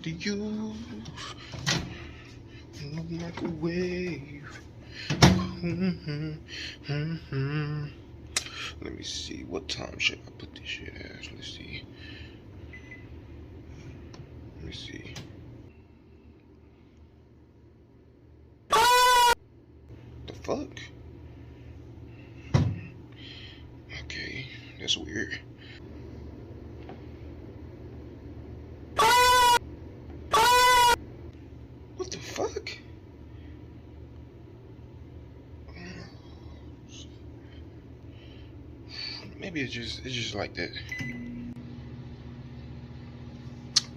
to use no microwave. Let me see, what time should I put this shit as? Let's see. Let me see. The fuck? Okay, that's weird. What the fuck? Maybe it's just like that.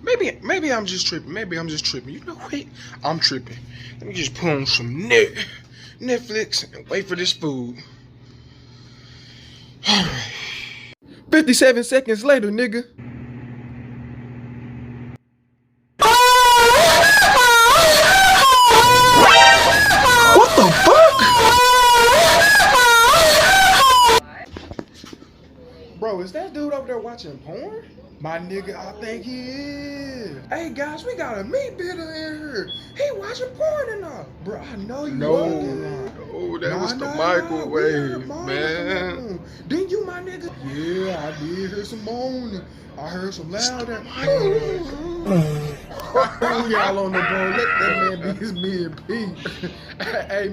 Maybe I'm just tripping. Maybe I'm just tripping. You know what? I'm tripping. Let me just put on some Netflix and wait for this food. 57 seconds later, nigga. What the fuck? Bro, is that dude over there watching porn? My nigga, I think he is. Hey guys, we got a meat bidder in here. He watching porn and all. Bro, I know you fucking lying. No, that was the microwave, man. Didn't you, my nigga? Yeah, I did hear some moaning. I heard some louder. Y'all on the bro. Let that man be his me. Hey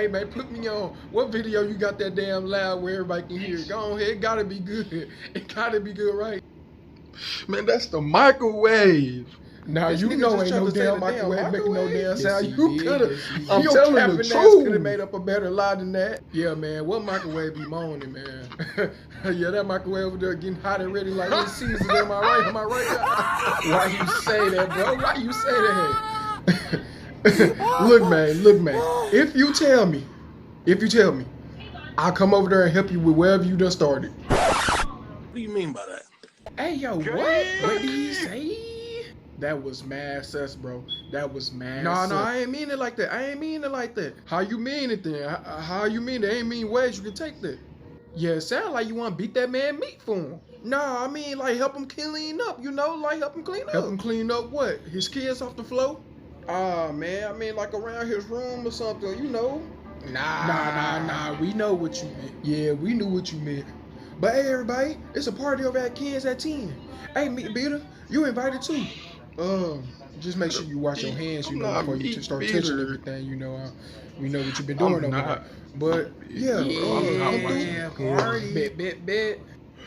man, put me on. What video you got that damn loud where everybody can hear it? Go ahead, it gotta be good. It gotta be good, right? Man, that's the microwave. Now you know ain't no damn microwave making no damn sound. You could've. I'm telling the truth. Could have made up a better lie than that. Yeah, man. What microwave be moaning, man? Yeah, that microwave over there getting hot and ready like it's season. Am I right? Am I right? Why you say that, bro? Why you say that? Look, man. If you tell me, I'll come over there and help you with wherever you done started. What do you mean by that? Hey, yo, what? What did he say? That was mad sus, bro. That was mad sus. No, I ain't mean it like that. How you mean it then? How you mean it? Ain't mean ways you can take that. Yeah, it sound like you want to beat that man meat for him. Nah, I mean like help him clean up, you know? Like help him clean up. Help him clean up what? His kids off the floor? Ah, man, I mean like around his room or something, you know? Nah. We know what you meant. Yeah, we knew what you meant. But hey, everybody, it's a party over at Ken's at 10. Hey, meat beater, you invited too. Just make sure you wash your hands, you know, before you start touching everything, you know. We know what you've been doing over there. But yeah, party. Bet.